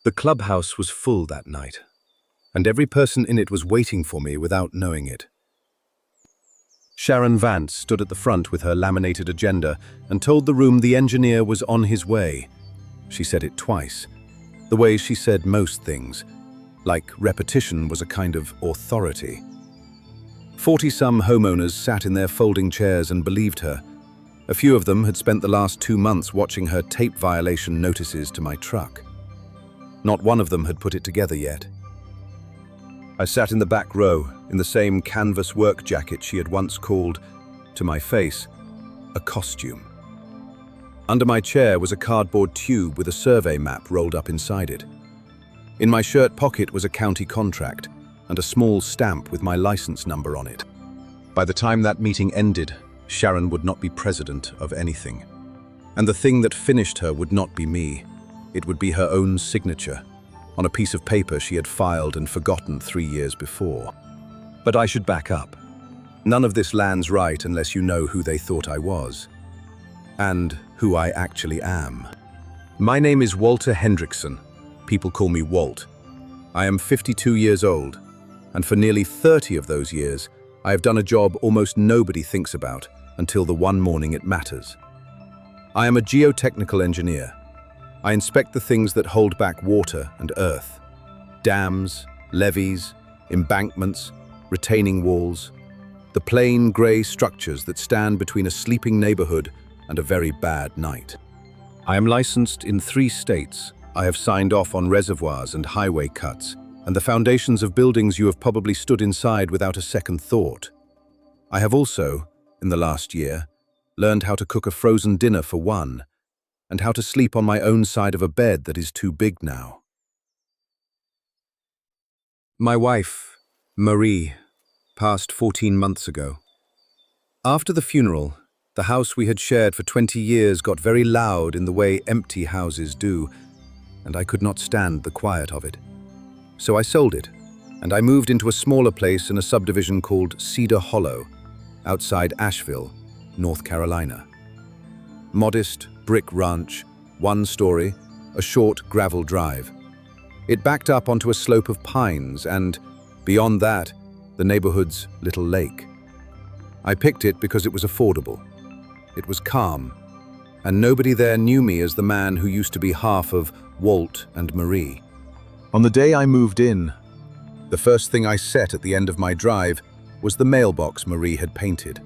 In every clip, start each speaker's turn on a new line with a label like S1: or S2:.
S1: The clubhouse was full that night, and every person in it was waiting for me without knowing it. Sharon Vance stood at the front with her laminated agenda and told the room the engineer was on his way. She said it twice, the way she said most things, like repetition was a kind of authority. 40-some homeowners sat in their folding chairs and believed her. A few of them had spent the last 2 months watching her tape violation notices to my truck. Not one of them had put it together yet. I sat in the back row, in the same canvas work jacket she had once called, to my face, a costume. Under my chair was a cardboard tube with a survey map rolled up inside it. In my shirt pocket was a county contract and a small stamp with my license number on it. By the time that meeting ended, Sharon would not be president of anything. And the thing that finished her would not be me. It would be her own signature, on a piece of paper she had filed and forgotten 3 years before. But I should back up. None of this lands right unless you know who they thought I was, and who I actually am. My name is Walt Hendrickson. People call me Walt. I am 52 years old, and for nearly 30 of those years, I have done a job almost nobody thinks about until the one morning it matters. I am a geotechnical engineer. I inspect the things that hold back water and earth. Dams, levees, embankments, retaining walls. The plain grey structures that stand between a sleeping neighborhood and a very bad night. I am licensed in 3 states. I have signed off on reservoirs and highway cuts, and the foundations of buildings you have probably stood inside without a second thought. I have also, in the last year, learned how to cook a frozen dinner for one, and how to sleep on my own side of a bed that is too big now. My wife, Marie, passed 14 months ago. After the funeral, the house we had shared for 20 years got very loud in the way empty houses do, and I could not stand the quiet of it. So I sold it, and I moved into a smaller place in a subdivision called Cedar Hollow, outside Asheville, North Carolina. Modest brick ranch, 1 story, a short gravel drive. It backed up onto a slope of pines and, beyond that, the neighborhood's little lake. I picked it because it was affordable. It was calm, and nobody there knew me as the man who used to be half of Walt and Marie. On the day I moved in, the first thing I set at the end of my drive was the mailbox Marie had painted.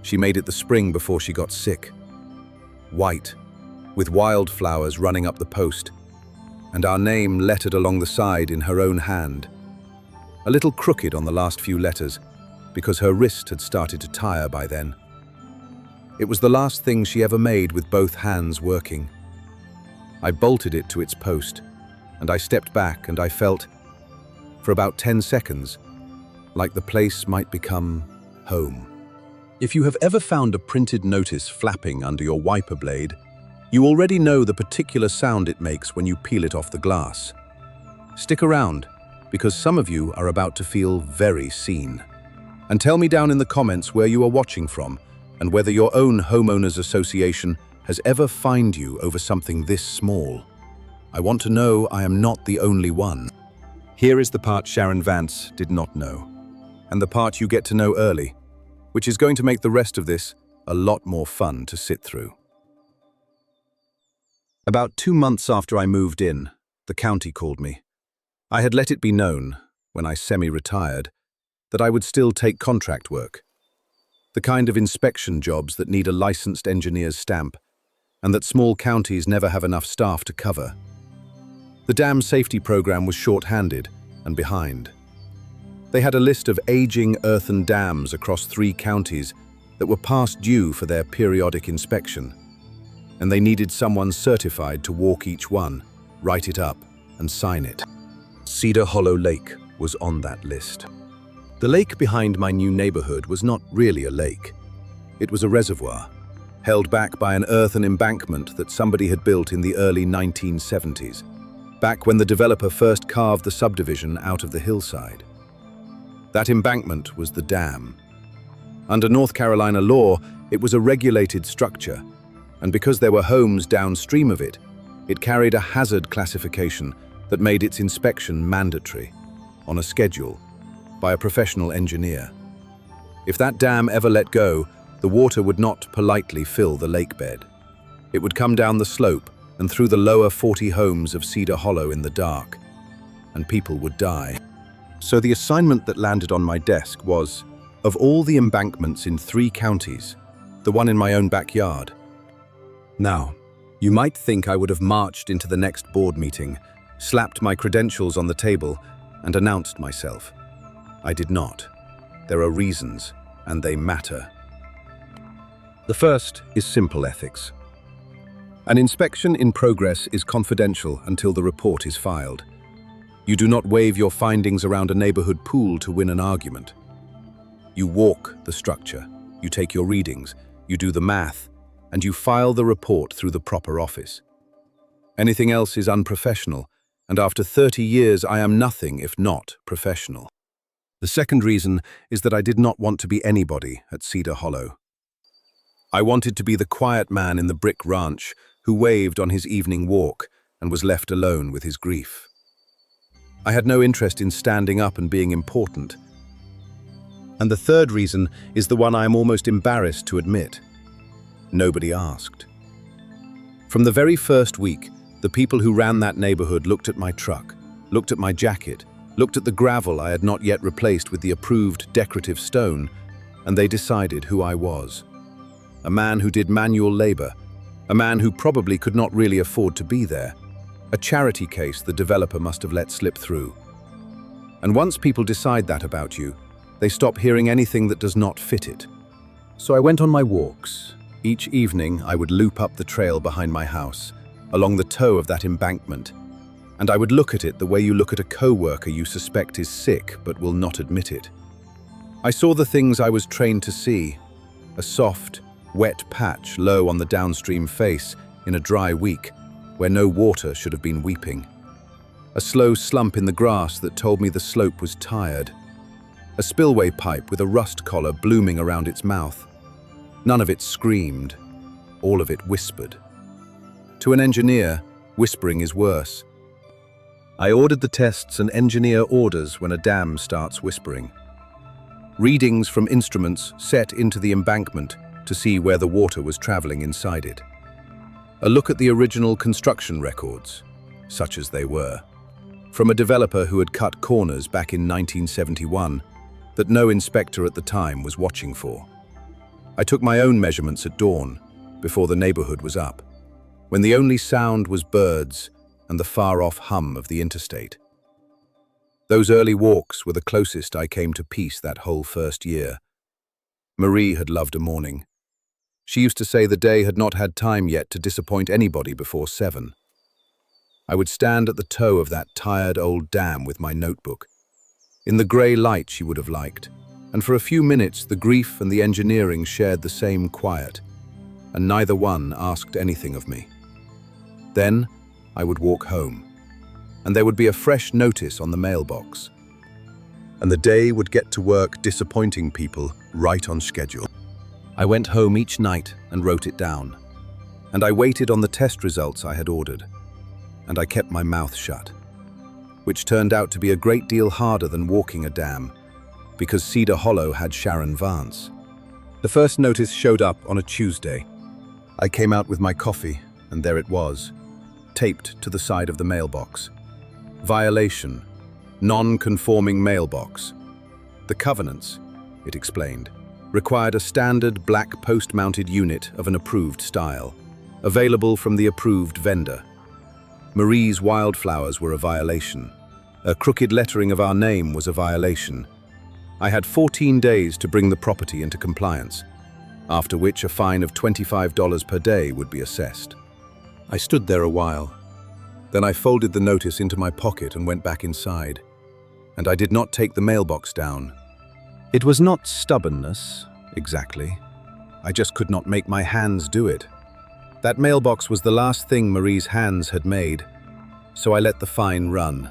S1: She made it the spring before she got sick. White, with wildflowers running up the post, and our name lettered along the side in her own hand. A little crooked on the last few letters, because her wrist had started to tire by then. It was the last thing she ever made with both hands working. I bolted it to its post, and I stepped back and I felt, for about 10 seconds, like the place might become home. If you have ever found a printed notice flapping under your wiper blade, you already know the particular sound it makes when you peel it off the glass. Stick around, because some of you are about to feel very seen. And tell me down in the comments where you are watching from, and whether your own homeowners association has ever fined you over something this small. I want to know I am not the only one. Here is the part Sharon Vance did not know, and the part you get to know early, which is going to make the rest of this a lot more fun to sit through. About 2 months after I moved in, the county called me. I had let it be known, when I semi-retired, that I would still take contract work. The kind of inspection jobs that need a licensed engineer's stamp, and that small counties never have enough staff to cover. The dam safety program was short-handed and behind. They had a list of aging earthen dams across 3 counties that were past due for their periodic inspection, and they needed someone certified to walk each one, write it up, and sign it. Cedar Hollow Lake was on that list. The lake behind my new neighborhood was not really a lake. It was a reservoir, held back by an earthen embankment that somebody had built in the early 1970s, back when the developer first carved the subdivision out of the hillside. That embankment was the dam. Under North Carolina law, it was a regulated structure, and because there were homes downstream of it, It carried a hazard classification that made its inspection mandatory, on a schedule, by a professional engineer. If that dam ever let go, the water would not politely fill the lake bed. It would come down the slope and through the lower 40 homes of Cedar Hollow in the dark, and people would die. So the assignment that landed on my desk was, of all the embankments in 3 counties, the one in my own backyard. Now, you might think I would have marched into the next board meeting, slapped my credentials on the table, and announced myself. I did not. There are reasons, and they matter. The first is simple ethics. An inspection in progress is confidential until the report is filed. You do not wave your findings around a neighborhood pool to win an argument. You walk the structure, you take your readings, you do the math, and you file the report through the proper office. Anything else is unprofessional, and after 30 years I am nothing if not professional. The second reason is that I did not want to be anybody at Cedar Hollow. I wanted to be the quiet man in the brick ranch who waved on his evening walk and was left alone with his grief. I had no interest in standing up and being important. And the third reason is the one I am almost embarrassed to admit. Nobody asked. From the very first week, the people who ran that neighborhood looked at my truck, looked at my jacket, looked at the gravel I had not yet replaced with the approved decorative stone, and they decided who I was. A man who did manual labor, a man who probably could not really afford to be there, a charity case the developer must have let slip through. And once people decide that about you, they stop hearing anything that does not fit it. So I went on my walks. Each evening I would loop up the trail behind my house, along the toe of that embankment, and I would look at it the way you look at a co-worker you suspect is sick but will not admit it. I saw the things I was trained to see, a soft, wet patch low on the downstream face in a dry week where no water should have been weeping. A slow slump in the grass that told me the slope was tired. A spillway pipe with a rust collar blooming around its mouth. None of it screamed, all of it whispered. To an engineer, whispering is worse. I ordered the tests an engineer orders when a dam starts whispering. Readings from instruments set into the embankment to see where the water was traveling inside it. A look at the original construction records, such as they were, from a developer who had cut corners back in 1971 that no inspector at the time was watching for. I took my own measurements at dawn, before the neighborhood was up, when the only sound was birds and the far-off hum of the interstate. Those early walks were the closest I came to peace that whole first year. Marie had loved a morning. She used to say the day had not had time yet to disappoint anybody before 7. I would stand at the toe of that tired old dam with my notebook. In the grey light she would have liked, and for a few minutes the grief and the engineering shared the same quiet, and neither one asked anything of me. Then I would walk home, and there would be a fresh notice on the mailbox, and the day would get to work disappointing people right on schedule. I went home each night and wrote it down, and I waited on the test results I had ordered, and I kept my mouth shut, which turned out to be a great deal harder than walking a dam, because Cedar Hollow had Sharon Vance. The first notice showed up on a Tuesday. I came out with my coffee, and there it was, taped to the side of the mailbox. Violation, non-conforming mailbox. The covenants, it explained, required a standard black post-mounted unit of an approved style, available from the approved vendor. Marie's wildflowers were a violation. A crooked lettering of our name was a violation. I had 14 days to bring the property into compliance, after which a fine of $25 per day would be assessed. I stood there a while. Then I folded the notice into my pocket and went back inside. And I did not take the mailbox down. It was not stubbornness, exactly. I just could not make my hands do it. That mailbox was the last thing Marie's hands had made, so I let the fine run.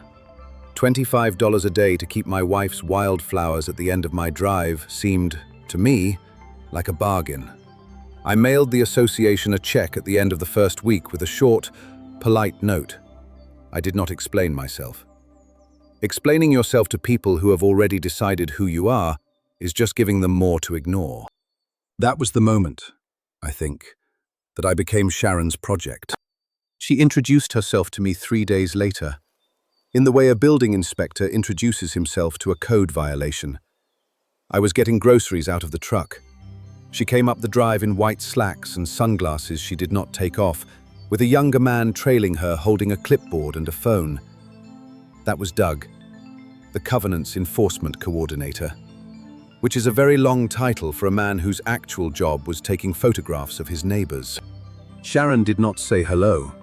S1: $25 a day to keep my wife's wildflowers at the end of my drive seemed, to me, like a bargain. I mailed the association a check at the end of the first week with a short, Polite note: I did not explain myself. Explaining yourself to people who have already decided who you are is just giving them more to ignore. That was the moment, I think, that I became Sharon's project. She introduced herself to me 3 days later, in the way a building inspector introduces himself to a code violation. I was getting groceries out of the truck. She came up the drive in white slacks and sunglasses she did not take off, with a younger man trailing her holding a clipboard and a phone. That was Doug, the Covenant's enforcement coordinator, which is a very long title for a man whose actual job was taking photographs of his neighbors. Sharon did not say hello.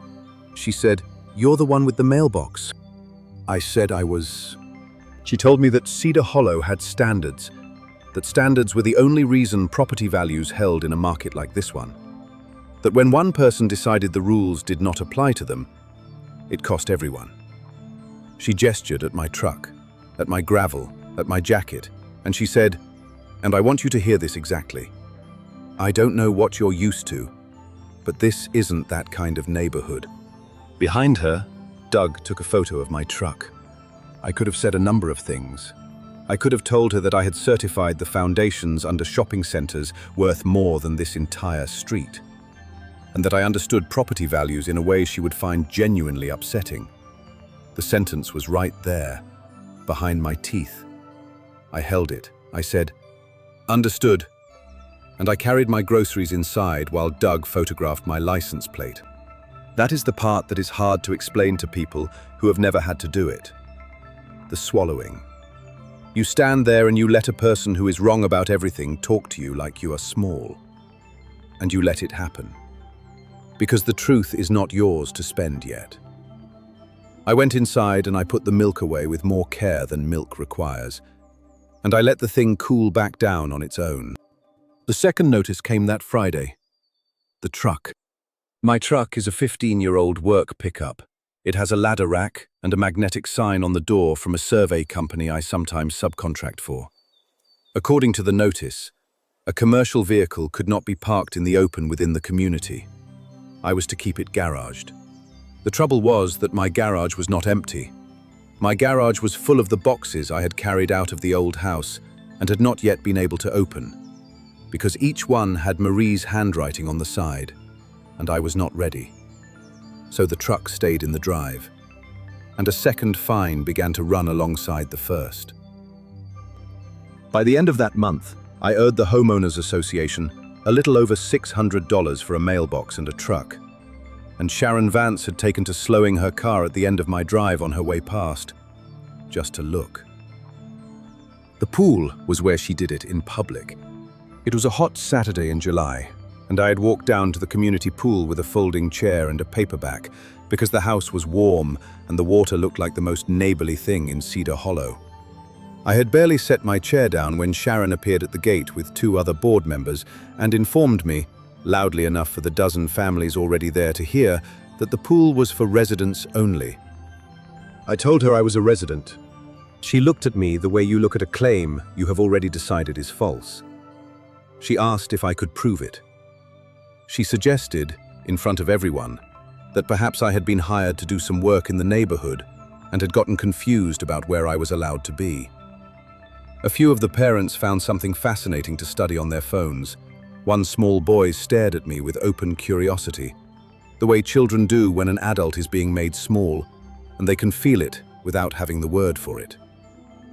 S1: She said, "You're the one with the mailbox." I said I was. She told me that Cedar Hollow had standards, that standards were the only reason property values held in a market like this one. That when one person decided the rules did not apply to them, it cost everyone. She gestured at my truck, at my gravel, at my jacket, and she said, and I want you to hear this exactly, I don't know what you're used to, but this isn't that kind of neighborhood. Behind her, Doug took a photo of my truck. I could have said a number of things. I could have told her that I had certified the foundations under shopping centers worth more than this entire street, and that I understood property values in a way she would find genuinely upsetting. The sentence was right there, behind my teeth. I held it. I said, "Understood," and I carried my groceries inside while Doug photographed my license plate. That is the part that is hard to explain to people who have never had to do it. The swallowing. You stand there and you let a person who is wrong about everything talk to you like you are small. And you let it happen. Because the truth is not yours to spend yet. I went inside and I put the milk away with more care than milk requires. And I let the thing cool back down on its own. The second notice came that Friday. The truck. My truck is a 15-year-old work pickup. It has a ladder rack and a magnetic sign on the door from a survey company I sometimes subcontract for. According to the notice, a commercial vehicle could not be parked in the open within the community. I was to keep it garaged. The trouble was that my garage was not empty. My garage was full of the boxes I had carried out of the old house and had not yet been able to open, because each one had Marie's handwriting on the side, and I was not ready. So the truck stayed in the drive, and a second fine began to run alongside the first. By the end of that month, I owed the Homeowners Association a little over $600 for a mailbox and a truck, and Sharon Vance had taken to slowing her car at the end of my drive on her way past, just to look. The pool was where she did it in public. It was a hot Saturday in July, and I had walked down to the community pool with a folding chair and a paperback because the house was warm and the water looked like the most neighborly thing in Cedar Hollow. I had barely set my chair down when Sharon appeared at the gate with 2 other board members and informed me, loudly enough for the dozen families already there to hear, that the pool was for residents only. I told her I was a resident. She looked at me the way you look at a claim you have already decided is false. She asked if I could prove it. She suggested, in front of everyone, that perhaps I had been hired to do some work in the neighborhood and had gotten confused about where I was allowed to be. A few of the parents found something fascinating to study on their phones. One small boy stared at me with open curiosity, the way children do when an adult is being made small, and they can feel it without having the word for it.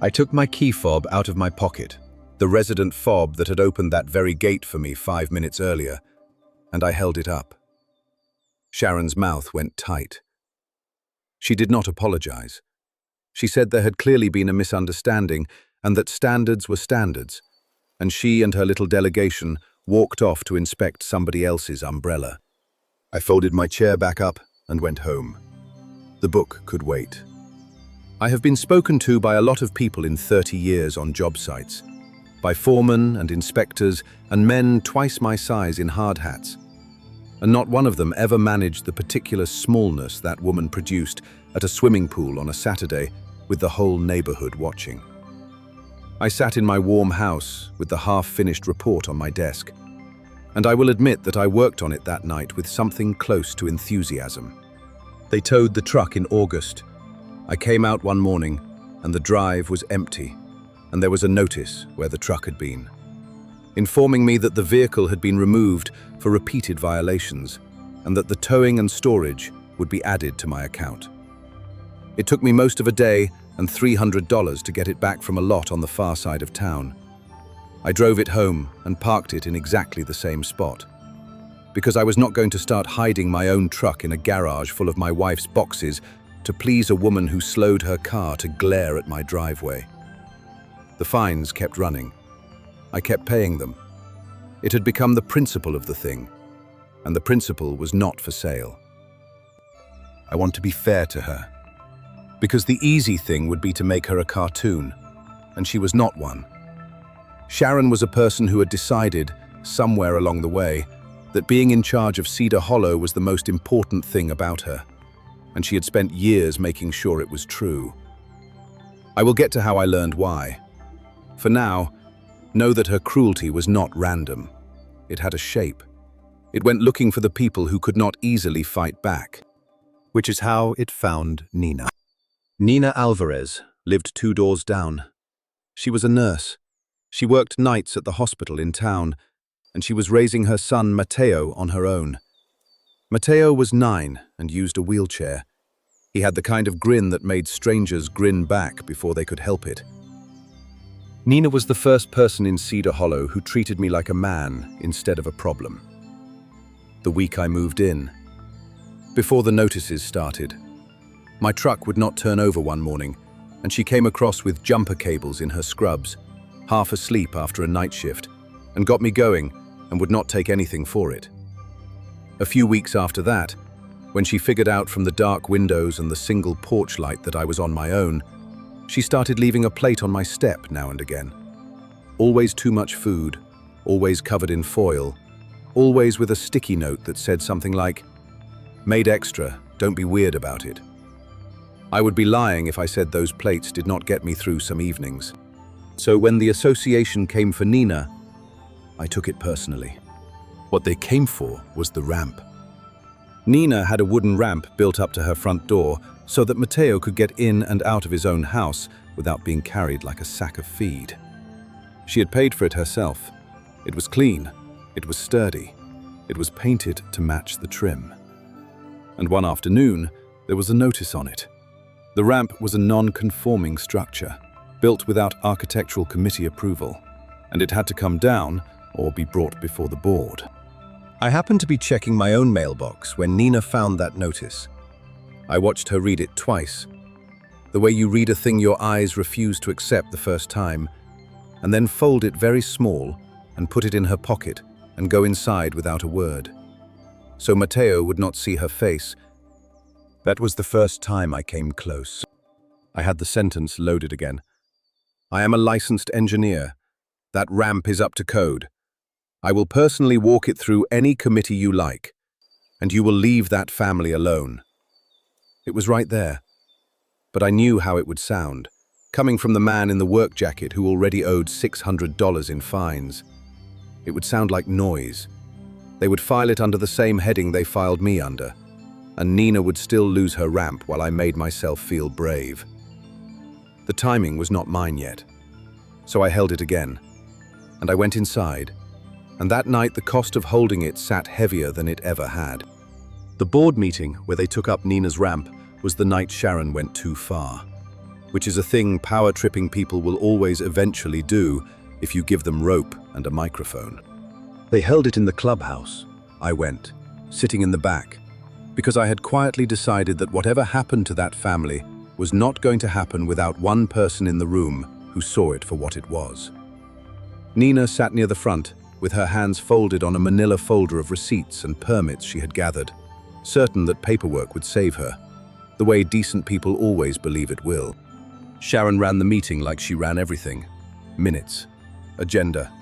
S1: I took my key fob out of my pocket, the resident fob that had opened that very gate for me 5 minutes earlier, and I held it up. Sharon's mouth went tight. She did not apologize. She said there had clearly been a misunderstanding and that standards were standards, and she and her little delegation walked off to inspect somebody else's umbrella. I folded my chair back up and went home. The book could wait. I have been spoken to by a lot of people in 30 years on job sites, by foremen and inspectors and men twice my size in hard hats, and not one of them ever managed the particular smallness that woman produced at a swimming pool on a Saturday with the whole neighborhood watching. I sat in my warm house with the half-finished report on my desk, and I will admit that I worked on it that night with something close to enthusiasm. They towed the truck in August. I came out one morning and the drive was empty, and there was a notice where the truck had been, informing me that the vehicle had been removed for repeated violations and that the towing and storage would be added to my account. It took me most of a day and $300 to get it back from a lot on the far side of town. I drove it home and parked it in exactly the same spot, because I was not going to start hiding my own truck in a garage full of my wife's boxes to please a woman who slowed her car to glare at my driveway. The fines kept running. I kept paying them. It had become the principle of the thing, and the principle was not for sale. I want to be fair to her, because the easy thing would be to make her a cartoon, and she was not one. Sharon was a person who had decided, somewhere along the way, that being in charge of Cedar Hollow was the most important thing about her, and she had spent years making sure it was true. I will get to how I learned why. For now, know that her cruelty was not random. It had a shape. It went looking for the people who could not easily fight back, which is how it found Nina. Nina Alvarez lived 2 doors down. She was a nurse. She worked nights at the hospital in town, and she was raising her son Mateo on her own. Mateo was 9 and used a wheelchair. He had the kind of grin that made strangers grin back before they could help it. Nina was the first person in Cedar Hollow who treated me like a man instead of a problem. The week I moved in, before the notices started, my truck would not turn over one morning, and she came across with jumper cables in her scrubs, half asleep after a night shift, and got me going and would not take anything for it. A few weeks after that, when she figured out from the dark windows and the single porch light that I was on my own, she started leaving a plate on my step now and again. Always too much food, always covered in foil, always with a sticky note that said something like, "Made extra, don't be weird about it." I would be lying if I said those plates did not get me through some evenings. So when the association came for Nina, I took it personally. What they came for was the ramp. Nina had a wooden ramp built up to her front door so that Mateo could get in and out of his own house without being carried like a sack of feed. She had paid for it herself. It was clean, it was sturdy, it was painted to match the trim. And one afternoon, there was a notice on it. The ramp was a non-conforming structure, built without architectural committee approval, and it had to come down or be brought before the board. I happened to be checking my own mailbox when Nina found that notice. I watched her read it twice, the way you read a thing your eyes refuse to accept the first time, and then fold it very small and put it in her pocket and go inside without a word, so Mateo would not see her face. That was the first time I came close. I had the sentence loaded again. I am a licensed engineer. That ramp is up to code. I will personally walk it through any committee you like, and you will leave that family alone. It was right there, but I knew how it would sound, coming from the man in the work jacket who already owed $600 in fines. It would sound like noise. They would file it under the same heading they filed me under, and Nina would still lose her ramp while I made myself feel brave. The timing was not mine yet, so I held it again, and I went inside, and that night the cost of holding it sat heavier than it ever had. The board meeting where they took up Nina's ramp was the night Sharon went too far, which is a thing power-tripping people will always eventually do if you give them rope and a microphone. They held it in the clubhouse. I went, sitting in the back, because I had quietly decided that whatever happened to that family was not going to happen without one person in the room who saw it for what it was. Nina sat near the front, with her hands folded on a manila folder of receipts and permits she had gathered, certain that paperwork would save her, the way decent people always believe it will. Sharon ran the meeting like she ran everything. Minutes, agenda,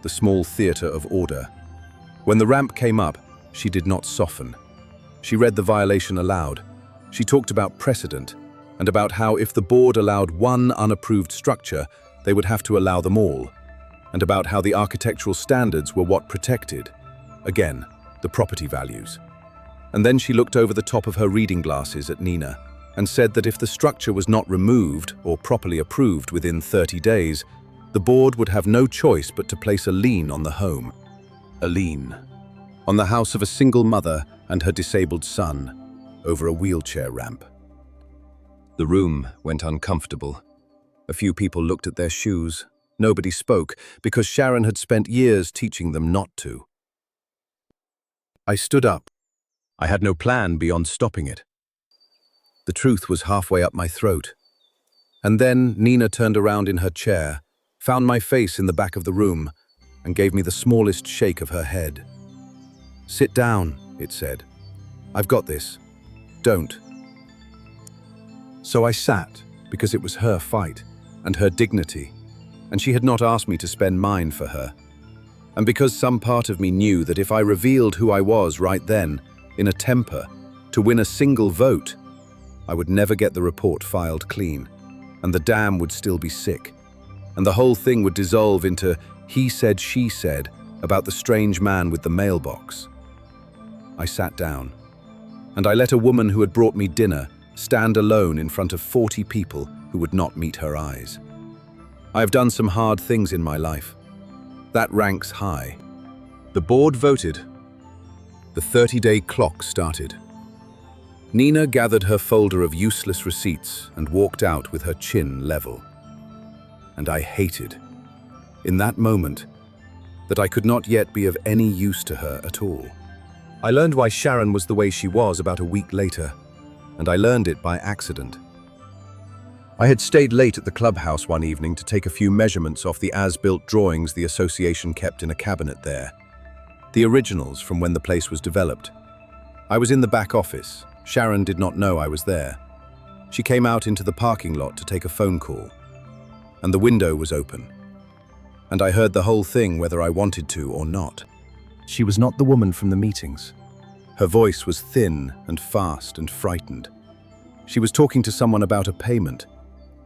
S1: the small theater of order. When the ramp came up, she did not soften. She read the violation aloud. She talked about precedent and about how if the board allowed one unapproved structure, they would have to allow them all, and about how the architectural standards were what protected, again, the property values. And then she looked over the top of her reading glasses at Nina and said that if the structure was not removed or properly approved within 30 days, the board would have no choice but to place a lien on the home. A lien on the house of a single mother and her disabled son over a wheelchair ramp. The room went uncomfortable. A few people looked at their shoes. Nobody spoke because Sharon had spent years teaching them not to. I stood up. I had no plan beyond stopping it. The truth was halfway up my throat. And then Nina turned around in her chair, found my face in the back of the room, and gave me the smallest shake of her head. "Sit down," it said. "I've got this. Don't." So I sat, because it was her fight and her dignity, and she had not asked me to spend mine for her. And because some part of me knew that if I revealed who I was right then, in a temper, to win a single vote, I would never get the report filed clean, and the dam would still be sick, and the whole thing would dissolve into he said, she said about the strange man with the mailbox. I sat down, and I let a woman who had brought me dinner stand alone in front of 40 people who would not meet her eyes. I have done some hard things in my life. That ranks high. The board voted. The 30-day clock started. Nina gathered her folder of useless receipts and walked out with her chin level. And I hated, in that moment, that I could not yet be of any use to her at all. I learned why Sharon was the way she was about a week later, and I learned it by accident. I had stayed late at the clubhouse one evening to take a few measurements off the as-built drawings the association kept in a cabinet there. The originals from when the place was developed. I was in the back office. Sharon did not know I was there. She came out into the parking lot to take a phone call, and the window was open. And I heard the whole thing whether I wanted to or not. She was not the woman from the meetings. Her voice was thin and fast and frightened. She was talking to someone about a payment,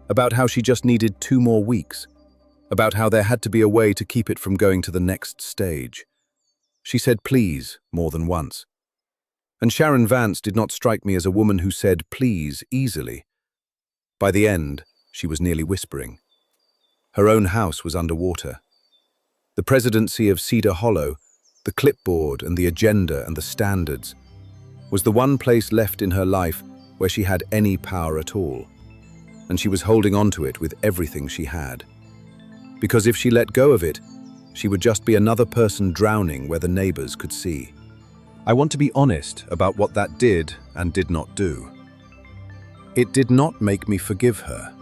S1: about how she just needed 2 more weeks, about how there had to be a way to keep it from going to the next stage. She said please more than once. And Sharon Vance did not strike me as a woman who said please easily. By the end, she was nearly whispering. Her own house was underwater. The presidency of Cedar Hollow, the clipboard and the agenda and the standards, was the one place left in her life where she had any power at all. And she was holding on to it with everything she had. Because if she let go of it, she would just be another person drowning where the neighbors could see. I want to be honest about what that did and did not do. It did not make me forgive her.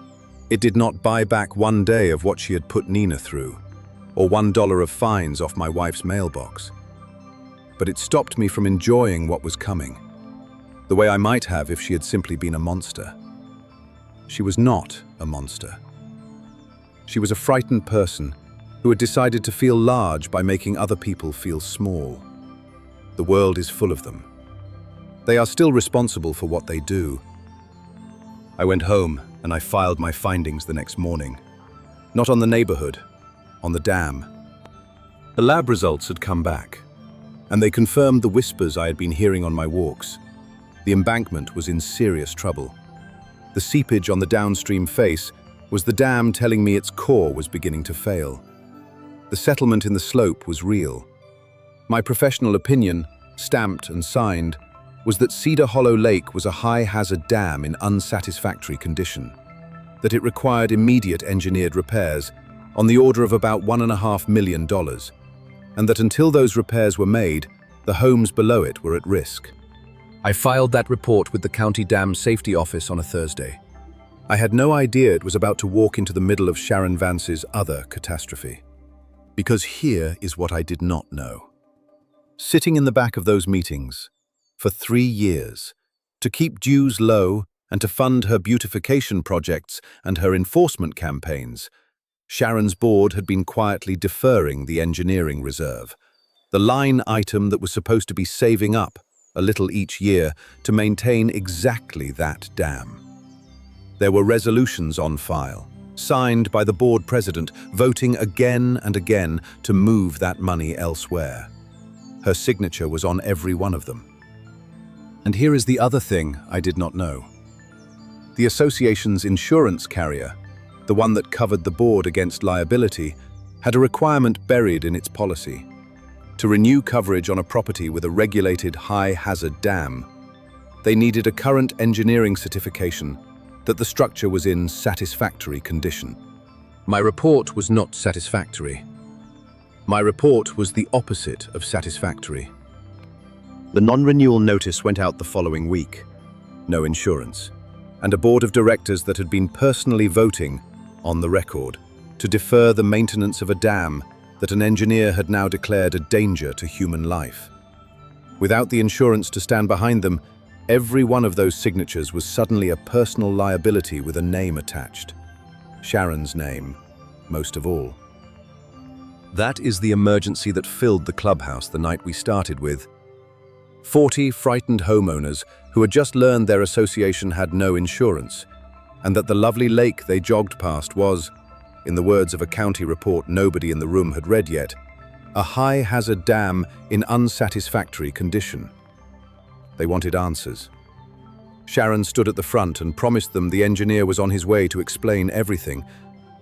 S1: It did not buy back 1 day of what she had put Nina through, or $1 of fines off my wife's mailbox. But it stopped me from enjoying what was coming, the way I might have if she had simply been a monster. She was not a monster. She was a frightened person who had decided to feel large by making other people feel small. The world is full of them. They are still responsible for what they do. I went home and I filed my findings the next morning. Not on the neighborhood, on the dam. The lab results had come back, and they confirmed the whispers I had been hearing on my walks. The embankment was in serious trouble. The seepage on the downstream face was the dam telling me its core was beginning to fail. The settlement in the slope was real. My professional opinion, stamped and signed, was that Cedar Hollow Lake was a high-hazard dam in unsatisfactory condition, that it required immediate engineered repairs on the order of about $1.5 million, and that until those repairs were made, the homes below it were at risk. I filed that report with the County Dam Safety Office on a Thursday. I had no idea it was about to walk into the middle of Sharon Vance's other catastrophe. Because here is what I did not know. Sitting in the back of those meetings, for 3 years, to keep dues low and to fund her beautification projects and her enforcement campaigns, Sharon's board had been quietly deferring the engineering reserve, the line item that was supposed to be saving up a little each year to maintain exactly that dam. There were resolutions on file, signed by the board president, voting again and again to move that money elsewhere. Her signature was on every one of them. And here is the other thing I did not know. The association's insurance carrier, the one that covered the board against liability, had a requirement buried in its policy. To renew coverage on a property with a regulated high-hazard dam, they needed a current engineering certification that the structure was in satisfactory condition. My report was not satisfactory. My report was the opposite of satisfactory. The non-renewal notice went out the following week. No insurance. And a board of directors that had been personally voting, on the record, to defer the maintenance of a dam that an engineer had now declared a danger to human life. Without the insurance to stand behind them, every one of those signatures was suddenly a personal liability with a name attached. Sharon's name, most of all. That is the emergency that filled the clubhouse the night we started with. 40 frightened homeowners who had just learned their association had no insurance, and that the lovely lake they jogged past was, in the words of a county report nobody in the room had read yet, a high-hazard dam in unsatisfactory condition. They wanted answers. Sharon stood at the front and promised them the engineer was on his way to explain everything,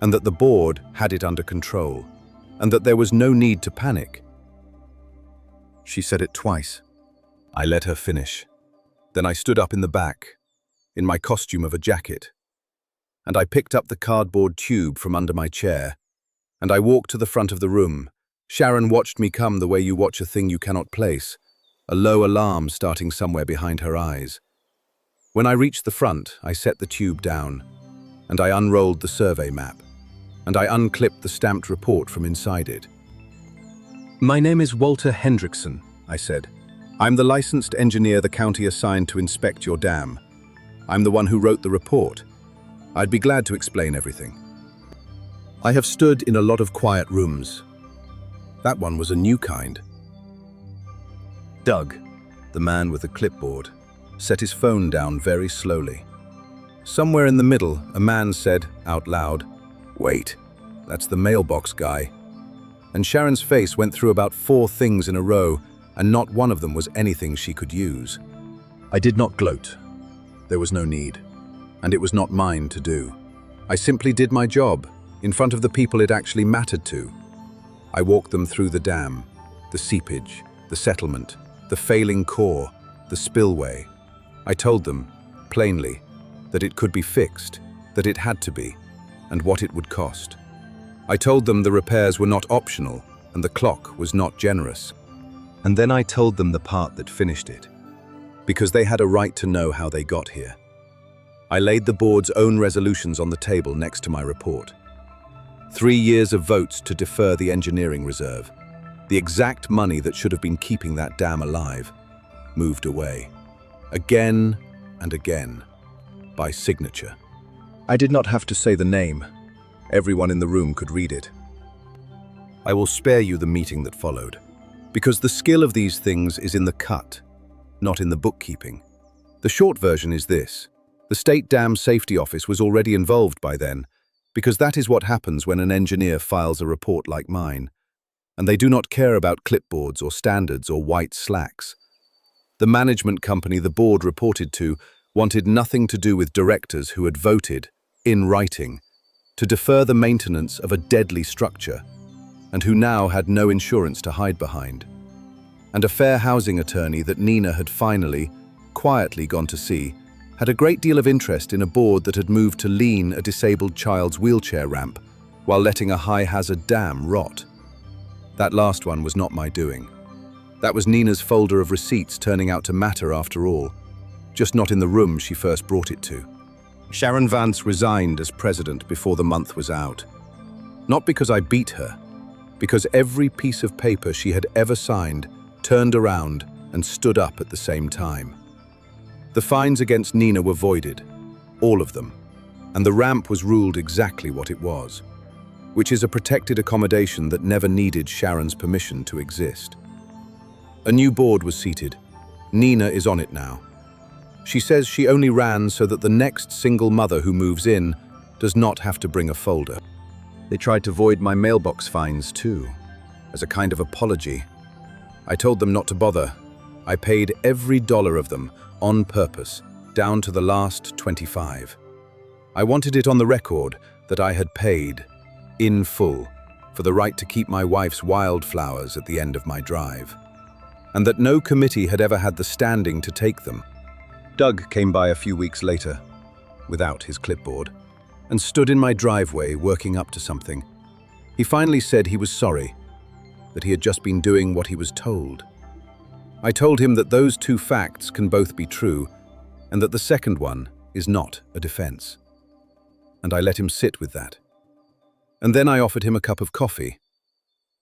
S1: and that the board had it under control, and that there was no need to panic. She said it twice. I let her finish. Then I stood up in the back, in my costume of a jacket, and I picked up the cardboard tube from under my chair, and I walked to the front of the room. Sharon watched me come the way you watch a thing you cannot place, a low alarm starting somewhere behind her eyes. When I reached the front, I set the tube down, and I unrolled the survey map, and I unclipped the stamped report from inside it. My name is Walt Hendrickson, I said. I'm the licensed engineer the county assigned to inspect your dam. I'm the one who wrote the report. I'd be glad to explain everything. I have stood in a lot of quiet rooms. That one was a new kind. Doug, the man with the clipboard, set his phone down very slowly. Somewhere in the middle, a man said, out loud, "Wait, that's the mailbox guy." And Sharon's face went through about 4 things in a row, and not one of them was anything she could use. I did not gloat. There was no need, and it was not mine to do. I simply did my job, in front of the people it actually mattered to. I walked them through the dam, the seepage, the settlement, the failing core, the spillway. I told them, plainly, that it could be fixed, that it had to be, and what it would cost. I told them the repairs were not optional, and the clock was not generous. And then I told them the part that finished it, because they had a right to know how they got here. I laid the board's own resolutions on the table next to my report. 3 years of votes to defer the engineering reserve, the exact money that should have been keeping that dam alive, moved away, again and again, by signature. I did not have to say the name. Everyone in the room could read it. I will spare you the meeting that followed, because the skill of these things is in the cut, not in the bookkeeping. The short version is this. The State Dam Safety Office was already involved by then, because that is what happens when an engineer files a report like mine, and they do not care about clipboards or standards or white slacks. The management company the board reported to wanted nothing to do with directors who had voted, in writing, to defer the maintenance of a deadly structure, and who now had no insurance to hide behind. And a fair housing attorney that Nina had finally, quietly gone to see, had a great deal of interest in a board that had moved to lean a disabled child's wheelchair ramp while letting a high-hazard dam rot. That last one was not my doing. That was Nina's folder of receipts turning out to matter after all, just not in the room she first brought it to. Sharon Vance resigned as president before the month was out. Not because I beat her, because every piece of paper she had ever signed turned around and stood up at the same time. The fines against Nina were voided, all of them, and the ramp was ruled exactly what it was, which is a protected accommodation that never needed Sharon's permission to exist. A new board was seated. Nina is on it now. She says she only ran so that the next single mother who moves in does not have to bring a folder. They tried to void my mailbox fines too, as a kind of apology. I told them not to bother. I paid every dollar of them, on purpose, down to the last 25. I wanted it on the record that I had paid, in full, for the right to keep my wife's wildflowers at the end of my drive, and that no committee had ever had the standing to take them. Doug came by a few weeks later, without his clipboard, and stood in my driveway working up to something. He finally said he was sorry, that he had just been doing what he was told. I told him that those two facts can both be true, and that the second one is not a defense. And I let him sit with that. And then I offered him a cup of coffee,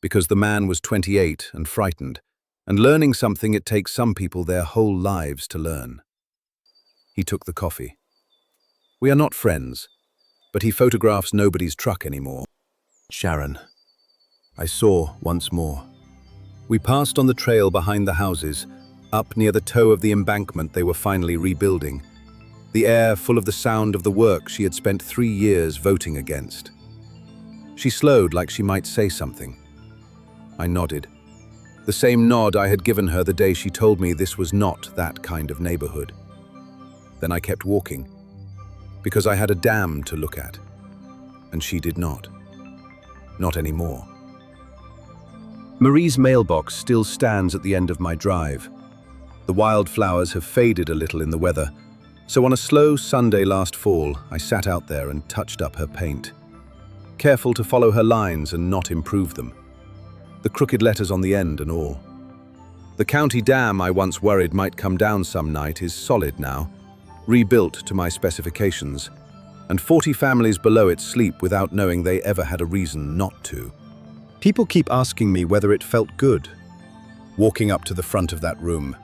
S1: because the man was 28 and frightened, and learning something it takes some people their whole lives to learn. He took the coffee. We are not friends, but he photographs nobody's truck anymore. Sharon, I saw once more. We passed on the trail behind the houses, up near the toe of the embankment they were finally rebuilding, the air full of the sound of the work she had spent 3 years voting against. She slowed like she might say something. I nodded. The same nod I had given her the day she told me this was not that kind of neighborhood. Then I kept walking, because I had a dam to look at, and she did not. Not anymore. Marie's mailbox still stands at the end of my drive. The wildflowers have faded a little in the weather, so on a slow Sunday last fall, I sat out there and touched up her paint, careful to follow her lines and not improve them. The crooked letters on the end and all. The county dam I once worried might come down some night is solid now, rebuilt to my specifications, and 40 families below it sleep without knowing they ever had a reason not to. People keep asking me whether it felt good, walking up to the front of that room.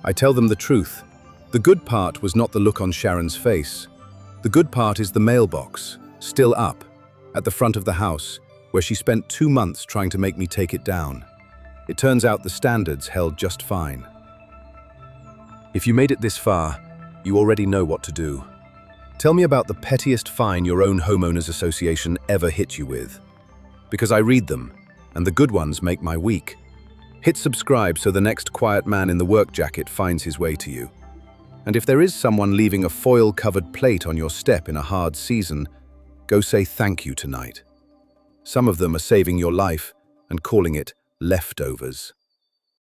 S1: I tell them the truth. The good part was not the look on Sharon's face. The good part is the mailbox, still up, at the front of the house, where she spent 2 months trying to make me take it down. It turns out the standards held just fine. If you made it this far, you already know what to do. Tell me about the pettiest fine your own homeowners association ever hit you with. Because I read them, and the good ones make my week. Hit subscribe so the next quiet man in the work jacket finds his way to you. And if there is someone leaving a foil-covered plate on your step in a hard season, go say thank you tonight. Some of them are saving your life and calling it leftovers.